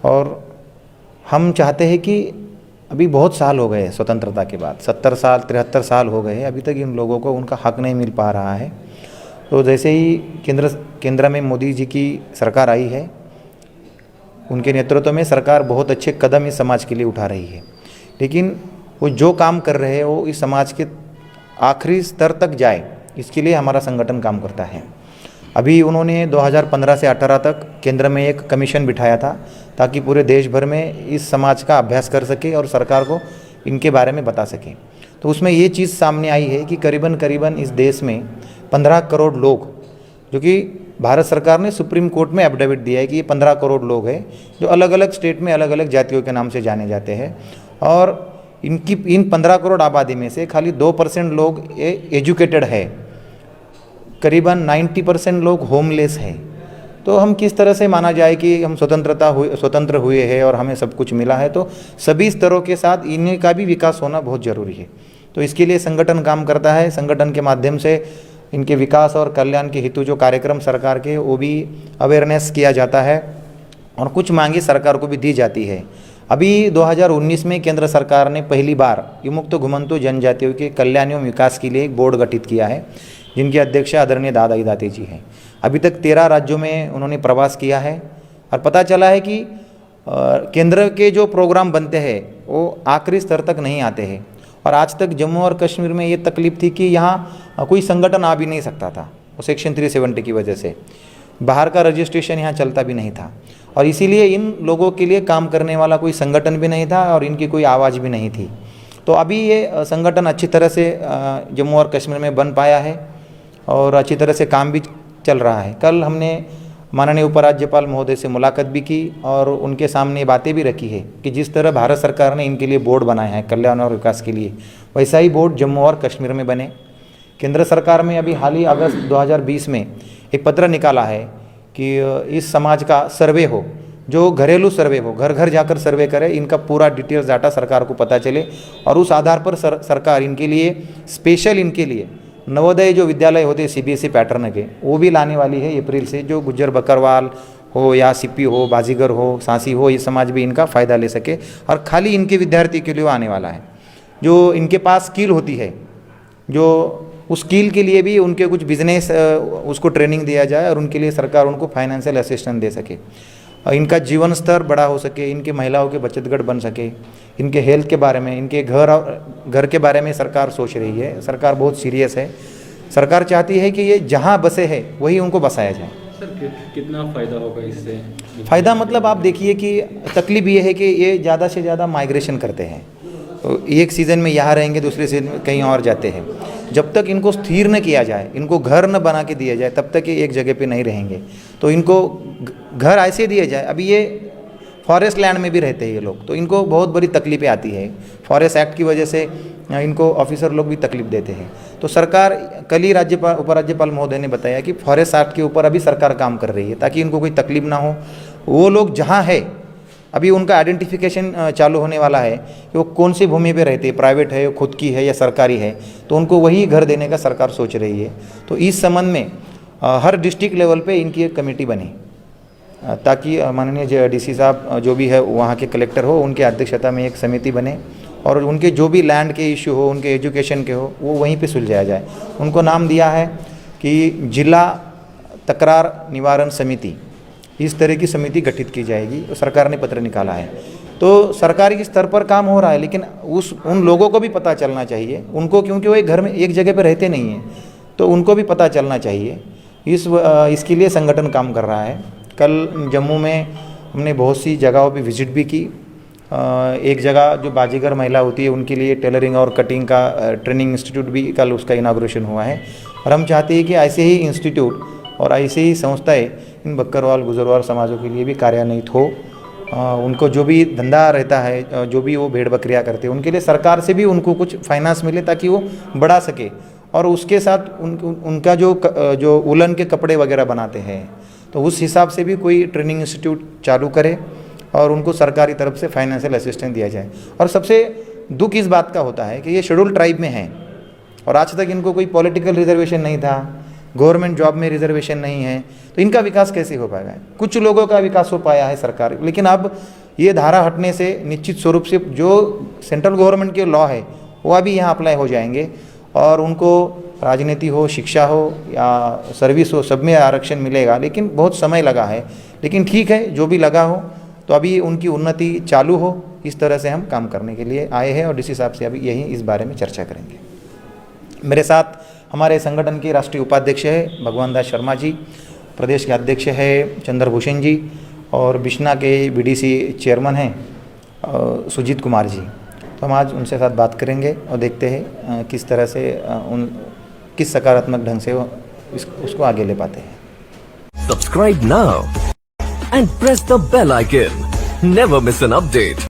और हम चाहते हैं कि अभी बहुत साल हो गए स्वतंत्रता के बाद, 70 साल 73 साल हो गए, अभी तक इन लोगों को उनका हक नहीं मिल पा रहा है। तो जैसे ही केंद्र में मोदी जी की सरकार आई है, उनके नेतृत्व में सरकार बहुत अच्छे कदम इस समाज के लिए उठा रही है, लेकिन वो जो काम कर रहे हैं वो इस समाज के आखिरी स्तर तक जाए, इसके लिए हमारा संगठन काम करता है। अभी उन्होंने 2015 से 18 तक केंद्र में एक कमीशन बिठाया था ताकि पूरे देश भर में इस समाज का अभ्यास कर सके और सरकार को इनके बारे में बता सके। तो उसमें ये चीज़ सामने आई है कि करीबन इस देश में 15 करोड़ लोग, जो कि भारत सरकार ने सुप्रीम कोर्ट में एफिडेविट दिया है कि ये 15 करोड़ लोग हैं जो अलग अलग स्टेट में अलग अलग जातियों के नाम से जाने जाते हैं, और इन 15 करोड़ आबादी में से खाली 2% लोग एजुकेटेड है, करीबन 90% लोग होमलेस हैं। तो हम किस तरह से माना जाए कि हम स्वतंत्र हुए हैं और हमें सब कुछ मिला है? तो सभी स्तरों के साथ इन्हीं का भी विकास होना बहुत ज़रूरी है। तो इसके लिए संगठन काम करता है। संगठन के माध्यम से इनके विकास और कल्याण के हेतु जो कार्यक्रम सरकार के, वो भी अवेयरनेस किया जाता है और कुछ मांगे सरकार को भी दी जाती है। अभी 2019 में केंद्र सरकार ने पहली बार विमुक्त घुमंतु जनजातियों के कल्याण एवं विकास के लिए एक बोर्ड गठित किया है, जिनके अध्यक्ष आदरणीय दादाई दाते जी हैं। अभी तक 13 राज्यों में उन्होंने प्रवास किया है और पता चला है कि केंद्र के जो प्रोग्राम बनते हैं वो आखिरी स्तर तक नहीं आते हैं। और आज तक जम्मू और कश्मीर में ये तकलीफ थी कि यहाँ कोई संगठन आ भी नहीं सकता था, वो सेक्शन 370 की वजह से बाहर का रजिस्ट्रेशन यहाँ चलता भी नहीं था, और इसीलिए इन लोगों के लिए काम करने वाला कोई संगठन भी नहीं था और इनकी कोई आवाज़ भी नहीं थी। तो अभी ये संगठन अच्छी तरह से जम्मू और कश्मीर में बन पाया है और अच्छी तरह से काम भी चल रहा है। कल हमने माननीय उपराज्यपाल महोदय से मुलाकात भी की और उनके सामने बातें भी रखी है कि जिस तरह भारत सरकार ने इनके लिए बोर्ड बनाया है कल्याण और विकास के लिए, वैसा ही बोर्ड जम्मू और कश्मीर में बने। केंद्र सरकार में अभी हाल ही अगस्त 2020 में एक पत्र निकाला है कि इस समाज का सर्वे हो, जो घरेलू सर्वे हो, घर घर जाकर सर्वे करे, इनका पूरा डिटेल्स डाटा सरकार को पता चले और उस आधार पर सरकार इनके लिए स्पेशल, इनके लिए नवोदय जो विद्यालय होते CBSE पैटर्न के, वो भी लाने वाली है अप्रैल से, जो गुज्जर बकरवाल हो या सिप्पी हो, बाजीगर हो, सांसी हो, ये समाज भी इनका फ़ायदा ले सके। और खाली इनके विद्यार्थी के लिए आने वाला है, जो इनके पास स्किल होती है, जो उस स्किल के लिए भी उनके कुछ बिजनेस उसको ट्रेनिंग दिया जाए और उनके लिए सरकार उनको फाइनेंशियल असिस्टेंस दे सके, इनका जीवन स्तर बड़ा हो सके, इनके महिलाओं के बचत गढ़ बन सके, इनके हेल्थ के बारे में, इनके घर के बारे में सरकार सोच रही है। सरकार बहुत सीरियस है। सरकार चाहती है कि ये जहाँ बसे है वही उनको बसाया जाए। सर कितना फ़ायदा होगा इससे? फ़ायदा मतलब आप देखिए कि तकलीफ ये है कि ये ज़्यादा से ज़्यादा माइग्रेशन करते हैं, तो एक सीज़न में यहाँ रहेंगे, दूसरे सीज़न में कहीं और जाते हैं। जब तक इनको स्थिर न किया जाए, इनको घर न बना के दिया जाए, तब तक ये एक जगह पे नहीं रहेंगे। तो इनको घर ऐसे दिए जाए, अभी ये फॉरेस्ट लैंड में भी रहते हैं ये लोग, तो इनको बहुत बड़ी तकलीफें आती है। फॉरेस्ट एक्ट की वजह से इनको ऑफिसर लोग भी तकलीफ देते हैं। तो सरकार, कल ही उपराज्यपाल महोदय ने बताया कि फॉरेस्ट एक्ट के ऊपर अभी सरकार काम कर रही है ताकि इनको कोई तकलीफ ना हो। वो लोग जहाँ है, अभी उनका आइडेंटिफिकेशन चालू होने वाला है कि वो कौन सी भूमि पे रहते हैं, प्राइवेट है, खुद की है या सरकारी है, तो उनको वही घर देने का सरकार सोच रही है। तो इस संबंध में हर डिस्ट्रिक्ट लेवल पे इनकी एक कमेटी बने ताकि माननीय DC साहब जो भी है वहाँ के कलेक्टर हो, उनके अध्यक्षता में एक समिति बने और उनके जो भी लैंड के इश्यू हो, उनके एजुकेशन के हो, वो वहीं पे सुलझाया जाए। उनको नाम दिया है कि जिला तकरार निवारण समिति, इस तरह की समिति गठित की जाएगी। तो सरकार ने पत्र निकाला है, तो सरकारी स्तर पर काम हो रहा है, लेकिन उन लोगों को भी पता चलना चाहिए उनको, क्योंकि वो एक घर में एक जगह पर रहते नहीं हैं, तो उनको भी पता चलना चाहिए। इसके लिए संगठन काम कर रहा है। कल जम्मू में हमने बहुत सी जगहों पे विजिट भी की। एक जगह जो बाजीगर महिला होती है उनके लिए टेलरिंग और कटिंग का ट्रेनिंग इंस्टीट्यूट भी कल उसका इनाग्रेशन हुआ है। और हम चाहते हैं कि ऐसे ही इंस्टीट्यूट और ऐसे ही संस्थाएं इन बकरवाल गुजरवाल समाजों के लिए भी कार्यान्वित हो। उनको जो भी धंधा रहता है, जो भी वो भेड़ बकरियाँ करते हैं, उनके लिए सरकार से भी उनको कुछ फाइनेंस मिले ताकि वो बढ़ा सके। और उसके साथ उनका जो उलन के कपड़े वगैरह बनाते हैं, तो उस हिसाब से भी कोई ट्रेनिंग इंस्टीट्यूट चालू करे और उनको सरकारी तरफ से फाइनेंशियल असिस्टेंस दिया जाए। और सबसे दुख इस बात का होता है कि ये शेड्यूल ट्राइब में है और आज तक इनको कोई पॉलिटिकल रिजर्वेशन नहीं था, गवर्नमेंट जॉब में रिजर्वेशन नहीं है, तो इनका विकास कैसे हो पाएगा? कुछ लोगों का विकास हो पाया है सरकार, लेकिन अब ये धारा हटने से निश्चित स्वरूप से जो सेंट्रल गवर्नमेंट के लॉ है वो अभी यहाँ अप्लाई हो जाएंगे और उनको राजनीति हो, शिक्षा हो या सर्विस हो, सब में आरक्षण मिलेगा। लेकिन बहुत समय लगा है, लेकिन ठीक है, जो भी लगा हो तो अभी उनकी उन्नति चालू हो, इस तरह से हम काम करने के लिए आए हैं और इस हिसाब से अभी यही इस बारे में चर्चा करेंगे। मेरे साथ हमारे संगठन के राष्ट्रीय उपाध्यक्ष है भगवान दास शर्मा जी, प्रदेश के अध्यक्ष है चंद्रभूषण जी और बिश्ना के बीडीसी चेयरमैन हैं सुजीत कुमार जी। तो हम आज उनसे साथ बात करेंगे और देखते हैं किस तरह से किस सकारात्मक ढंग से वो उसको आगे ले पाते हैं। Subscribe now and press the bell icon. Never miss an update.